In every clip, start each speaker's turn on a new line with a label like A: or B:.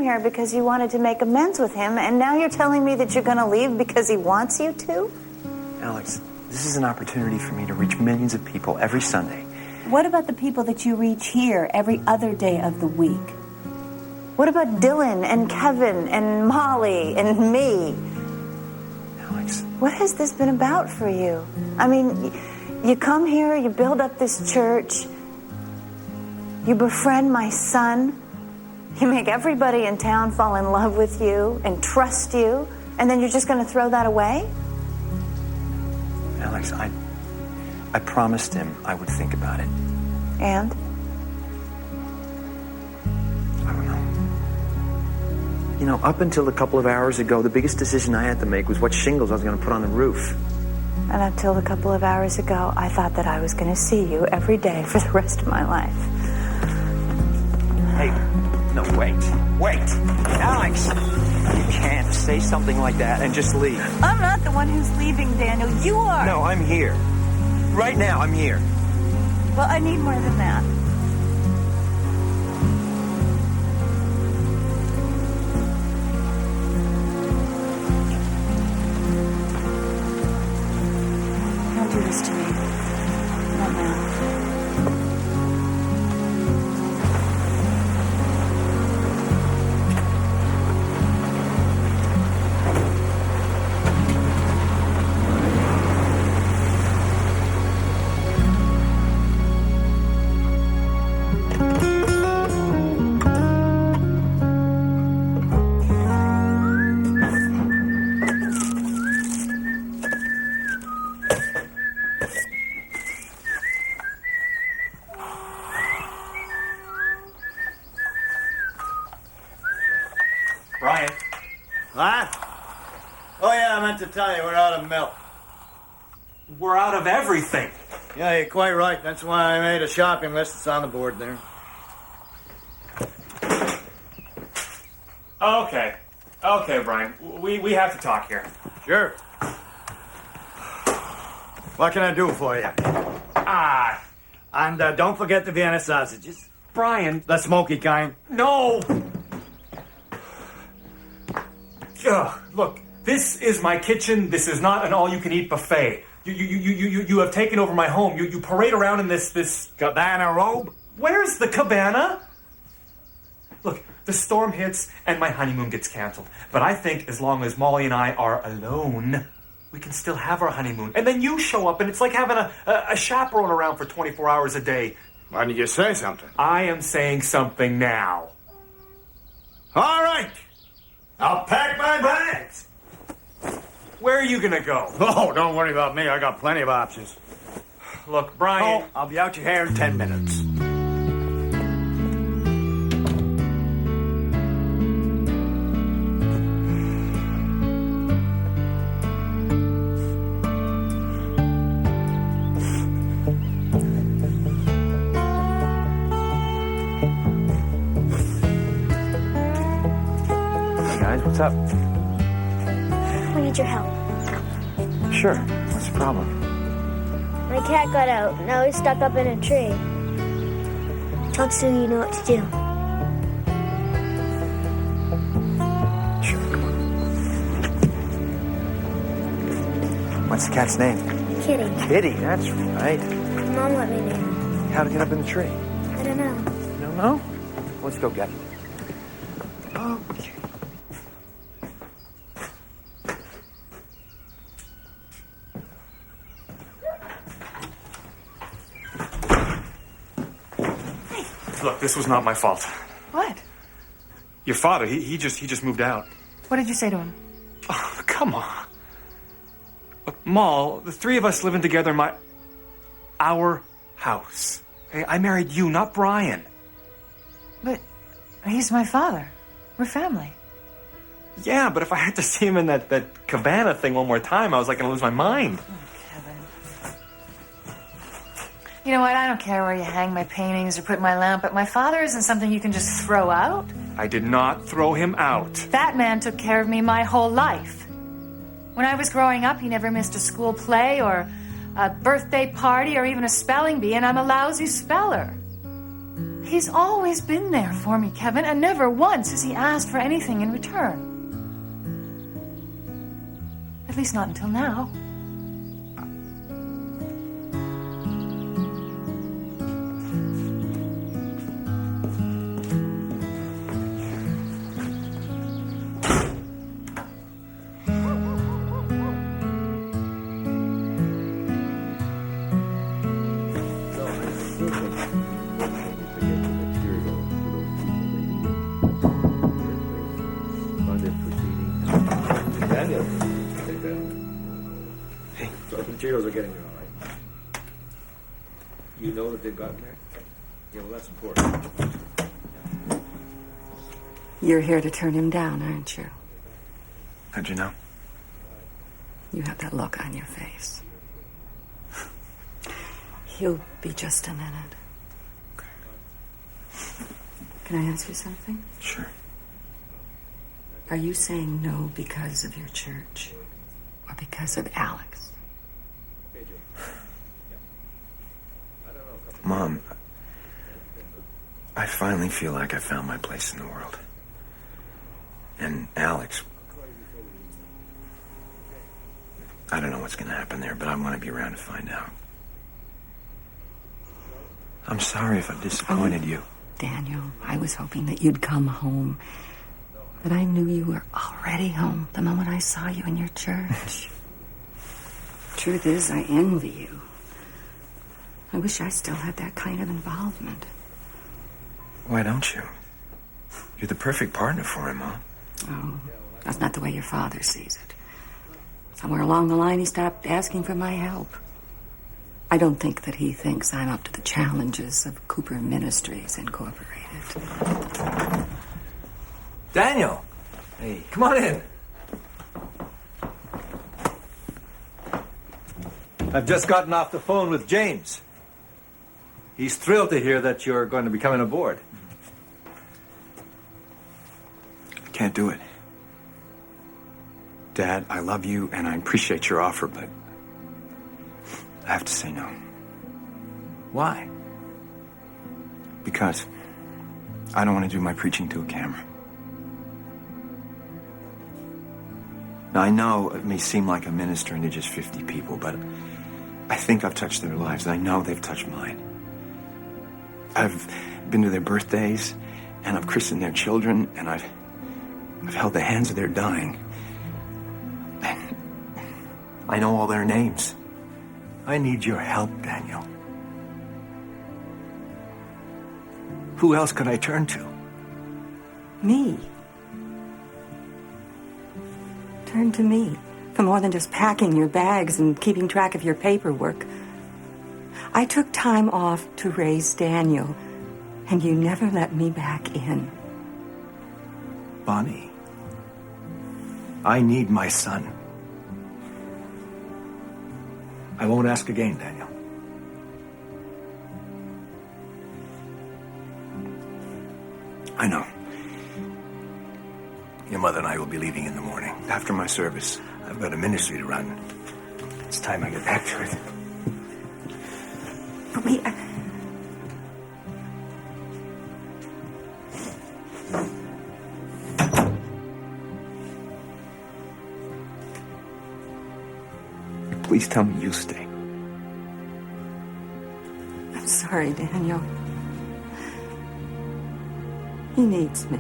A: here because you wanted to make amends with him, and now you're telling me that you're going to leave because he wants you to?
B: Alex, this is an opportunity for me to reach millions of people every Sunday.
A: What about the people that you reach here every other day of the week? What about Dylan and Kevin and Molly and me?
B: Alex.
A: What has this been about for you? I mean, you come here, you build up this church, you befriend my son, you make everybody in town fall in love with you and trust you, and then you're just going to throw that away?
B: Alex, I promised him I would think about it.
A: And?
B: I don't know. You know, up until a couple of hours ago, the biggest decision I had to make was what shingles I was going to put on the roof.
A: And until a couple of hours ago, I thought that I was going to see you every day for the rest of my life.
B: Hey, no, wait. Alex, you can't say something like that and just leave.
A: I'm not the one who's leaving, Daniel. You are.
B: No, I'm here. Right now, I'm here.
A: Well, I need more than that. Don't do this to me. Not now.
B: Brian.
C: What? Oh, yeah, I meant to tell you, we're out of milk.
D: We're out of everything.
C: Yeah, you're quite right. That's why I made a shopping list. It's on the board there.
D: Okay, Brian. We have to talk here.
C: Sure. What can I do for you? And don't forget the Vienna sausages.
D: Brian.
C: The smoky kind.
D: No! Look, this is my kitchen. This is not an all-you-can-eat buffet. You have taken over my home. You parade around in this
C: cabana robe?
D: Where's the cabana? Look, the storm hits and my honeymoon gets canceled. But I think as long as Molly and I are alone, we can still have our honeymoon. And then you show up and it's like having a chaperone around for 24 hours a day.
C: Why didn't you say something?
D: I am saying something now.
C: All right. I'll pack my bags.
D: Where are you gonna go?
C: Oh, don't worry about me. I got plenty of options.
D: Look, Brian...
C: Oh, I'll be out your hair in 10 minutes.
B: What's up?
E: We need your help.
B: Sure. What's the problem?
E: My cat got out. Now he's stuck up in a tree. Talk so you know what to do.
B: Sure. Come on. What's the cat's name?
E: Kitty.
B: Kitty, that's right.
E: Mom let me name him.
B: How'd it get up in the tree?
E: I don't know.
B: You don't know? Let's go get it. Okay.
D: Look, this was not my fault.
F: What?
D: Your father, he just moved out.
F: What did you say to him?
D: Oh, come on. Look, Moll, the three of us living together in our house. Okay, I married you, not Brian.
F: But he's my father. We're family.
D: Yeah, but if I had to see him in that cabana thing one more time, I was like going to lose my mind.
F: You know what? I don't care where you hang my paintings or put my lamp, but my father isn't something you can just throw out.
D: I did not throw him out.
F: That man took care of me my whole life. When I was growing up, he never missed a school play or a birthday party or even a spelling bee, and I'm a lousy speller. He's always been there for me, Kevin, and never once has he asked for anything in return. At least not until now.
B: Hey, so the materials are getting there all right. You know that they've gotten there? Yeah, well, that's important.
G: You're here to turn him down, aren't you?
B: How'd you know?
G: You have that look on your face. He'll be just a minute.
B: Okay.
G: Can I ask you something?
B: Sure.
G: Are you saying no because of your church? Or because of Alex?
B: Mom, I finally feel like I found my place in the world. And Alex, I don't know what's going to happen there, but I want to be around to find out. I'm sorry if I've disappointed you.
G: Daniel, I was hoping that you'd come home. But I knew you were already home the moment I saw you in your church. Truth is, I envy you. I wish I still had that kind of involvement.
B: Why don't you? You're the perfect partner for him, Mom.
G: Oh, that's not the way your father sees it. Somewhere along the line, he stopped asking for my help. I don't think that he thinks I'm up to the challenges of Cooper Ministries Incorporated.
H: Daniel!
B: Hey.
H: Come on in. I've just gotten off the phone with James. He's thrilled to hear that you're going to be coming aboard.
B: I can't do it. Dad, I love you and I appreciate your offer, but I have to say no.
H: Why?
B: Because I don't want to do my preaching to a camera. Now, I know it may seem like I'm ministering to just 50 people, but I think I've touched their lives, and I know they've touched mine. I've been to their birthdays, and I've christened their children, and I've held the hands of their dying. And I know all their names. I need your help, Daniel. Who else could I turn to?
G: Me. Turn to me for more than just packing your bags and keeping track of your paperwork. I took time off to raise Daniel, and you never let me back in.
B: Bonnie, I need my son.
H: I won't ask again, Daniel.
B: I know. Your mother and I will be leaving in the morning, after my service. I've got a ministry to run. It's time I get back to it.
G: But wait,
B: Please tell me you'll stay.
G: I'm sorry, Daniel. He needs me.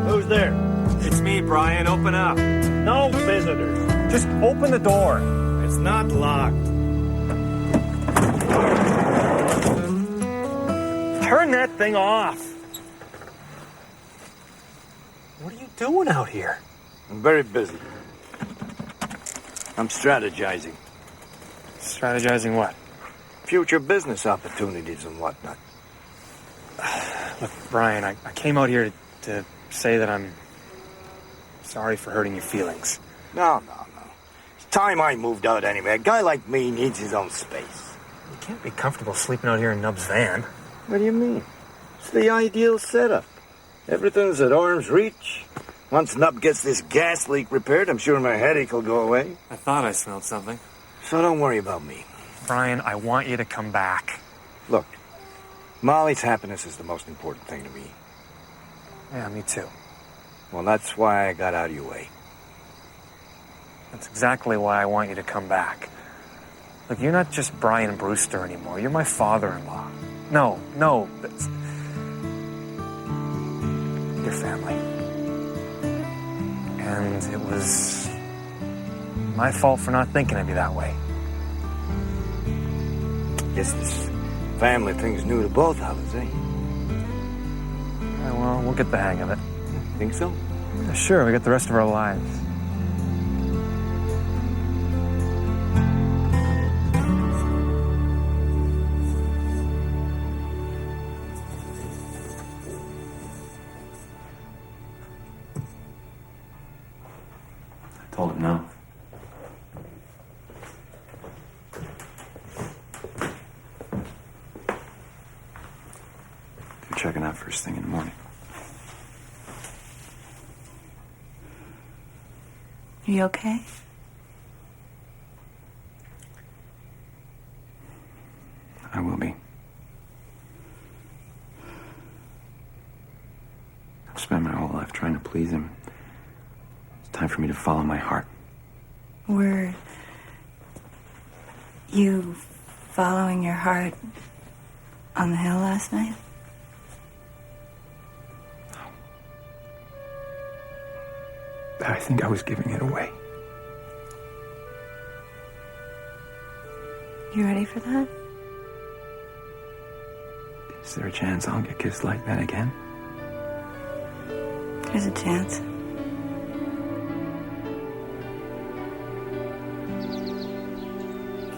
C: Who's there?
D: It's me, Brian. Open up.
C: No visitors.
D: Just open the door.
C: It's not locked.
D: Turn that thing off. What are you doing out here?
C: I'm very busy. I'm strategizing.
D: Strategizing what?
C: Future business opportunities and whatnot.
D: Look, Brian, I came out here to say that I'm sorry for hurting your feelings.
C: No. Time I moved out anyway. A guy like me needs his own space.
D: You can't be comfortable sleeping out here in Nub's van.
C: What do you mean? It's the ideal setup. Everything's at arm's reach. Once Nub gets this gas leak repaired, I'm sure my headache will go away.
D: I thought I smelled something.
C: So don't worry about me.
D: Brian, I want you to come back.
C: Look, Molly's happiness is the most important thing to me.
D: Yeah, me too.
C: Well, that's why I got out of your way.
D: That's exactly why I want you to come back. Look, you're not just Brian Brewster anymore. You're my father-in-law. No, that's... Your family. And it was my fault for not thinking of you that way.
C: Guess this family thing's new to both of us, eh?
D: Yeah, well, we'll get the hang of it.
C: Think so?
D: Yeah, sure, we got the rest of our lives.
B: I told him no. They're checking out first thing in the morning.
A: You okay?
B: I will be. I've spent my whole life trying to please him. It's time for me to follow my heart.
A: Were you following your heart on the hill last night?
B: I think I was giving it away.
A: You ready for that?
B: Is there a chance I'll get kissed like that again?
A: There's a chance.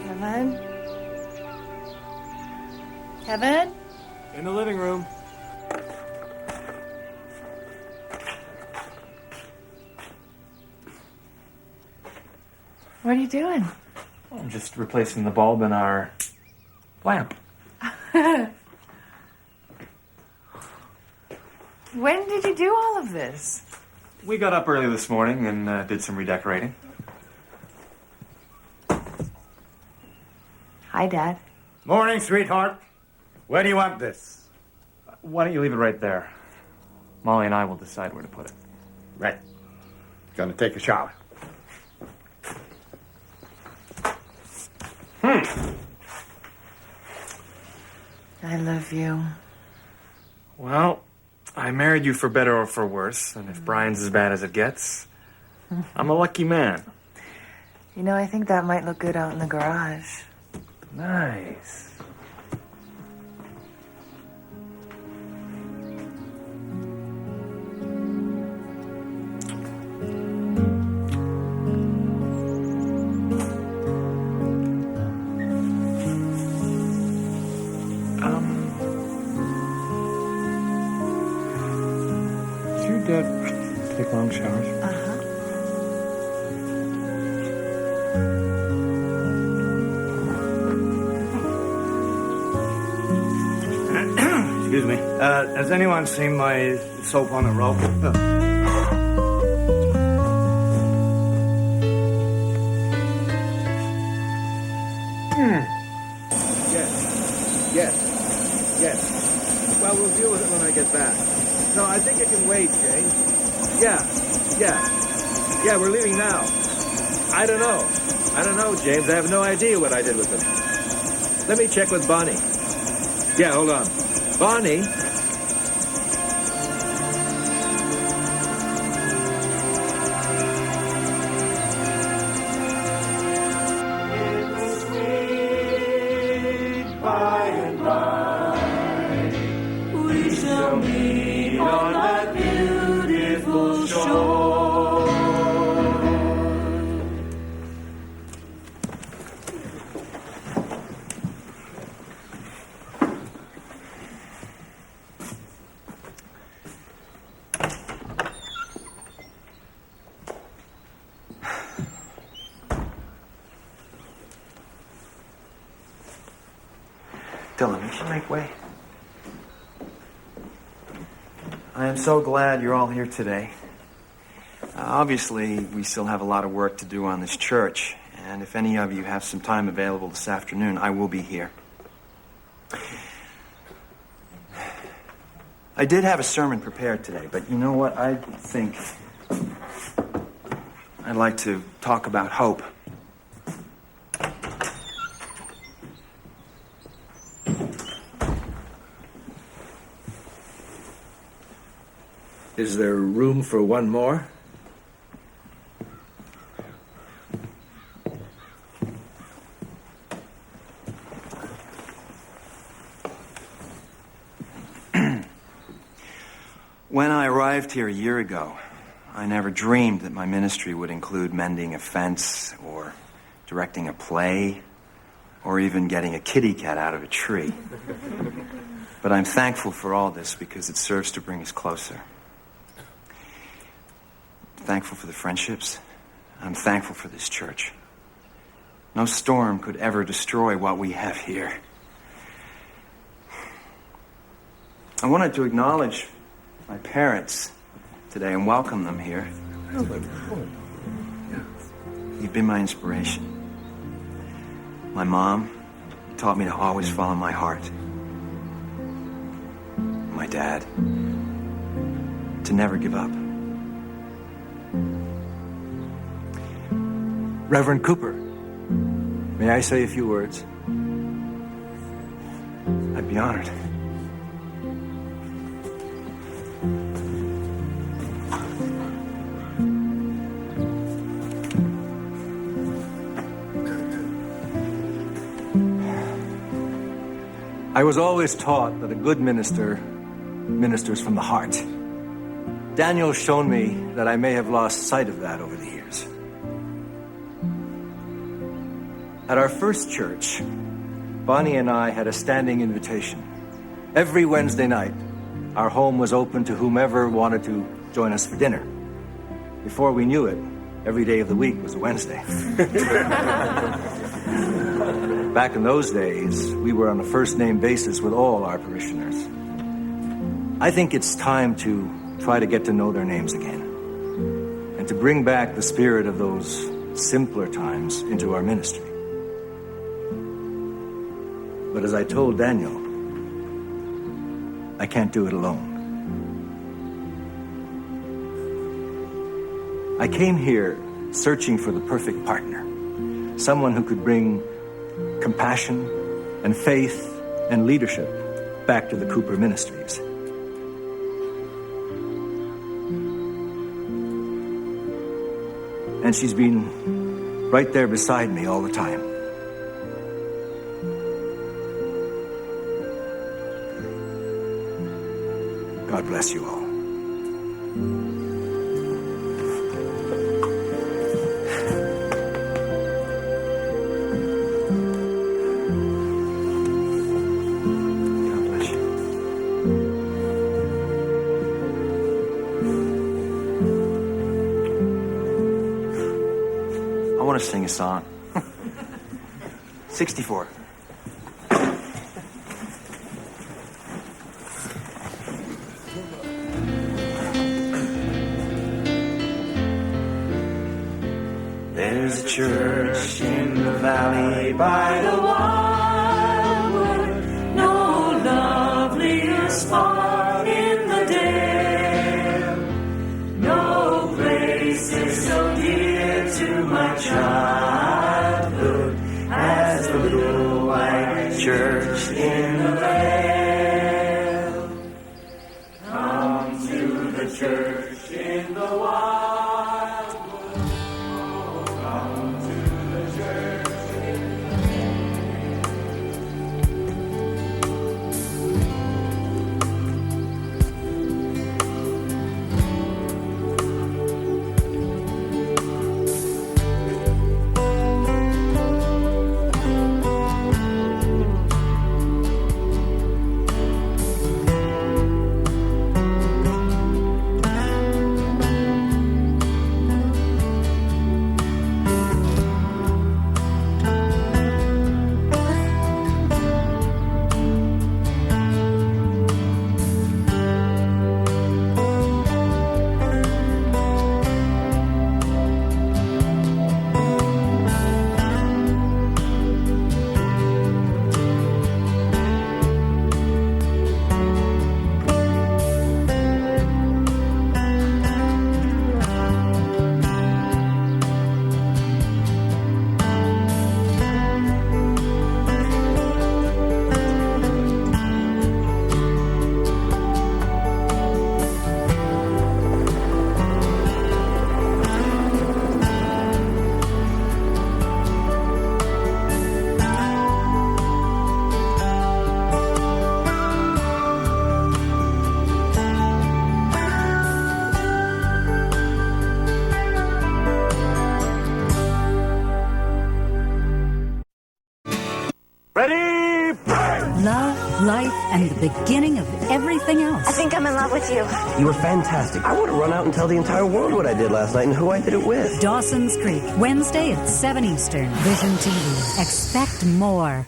A: Kevin? Kevin?
D: In the living room.
F: What are you doing?
D: I'm just replacing the bulb in our lamp.
F: When did you do all of this?
D: We got up early this morning and did some redecorating.
F: Hi, Dad.
C: Morning, sweetheart. Where do you want this?
D: Why don't you leave it right there? Molly and I will decide where to put it.
C: Right. Gonna take a shower.
F: I love you.
D: Well, I married you for better or for worse, and if Brian's as bad as it gets, I'm a lucky man.
F: You know, I think that might look good out in the garage.
D: Nice. Does your dad take long showers?
A: Uh-huh.
C: Excuse me. Has anyone seen my soap on a rope?
H: Yes. Well, we'll deal with it when I get back. No, I think it can wait, James. Yeah, we're leaving now. I don't know, James. I have no idea what I did with them. Let me check with Bonnie. Yeah, hold on. Bonnie?
B: Dylan, we should make way. I am so glad you're all here today. Obviously, we still have a lot of work to do on this church, and if any of you have some time available this afternoon, I will be here. I did have a sermon prepared today, but you know what? I think I'd like to talk about hope.
H: Is there room for one more?
B: When I arrived here a year ago, I never dreamed that my ministry would include mending a fence or directing a play or even getting a kitty cat out of a tree. But I'm thankful for all this because it serves to bring us closer. I'm thankful for the friendships. I'm thankful for this church. No storm could ever destroy what we have here. I wanted to acknowledge my parents today and welcome them here. You've been my inspiration. My mom taught me to always follow my heart. My dad to never give up.
H: Reverend Cooper, may I say a few words?
B: I'd be honored.
H: I was always taught that a good minister ministers from the heart. Daniel's shown me that I may have lost sight of that over the years. At our first church, Bonnie and I had a standing invitation. Every Wednesday night, our home was open to whomever wanted to join us for dinner. Before we knew it, every day of the week was a Wednesday. Back in those days, we were on a first-name basis with all our parishioners. I think it's time to try to get to know their names again and to bring back the spirit of those simpler times into our ministry. But as I told Daniel, I can't do it alone. I came here searching for the perfect partner, someone who could bring compassion and faith and leadership back to the Cooper Ministries. And she's been right there beside me all the time. God bless you all.
B: I want to sing a song. 64. There's a church in the valley by the wildwood, no lovelier spot in the dale. No place is so dear to my childhood as the little white church in the vale. Come to the church in the wildwood. Oh, come to the church in the vale.
I: life and the beginning of everything else.
E: I think I'm in love with you.
J: You were fantastic. I want to run out and tell the entire world what I did last night and who I did it with.
I: Dawson's Creek, Wednesday at 7 Eastern. Vision TV. Expect more.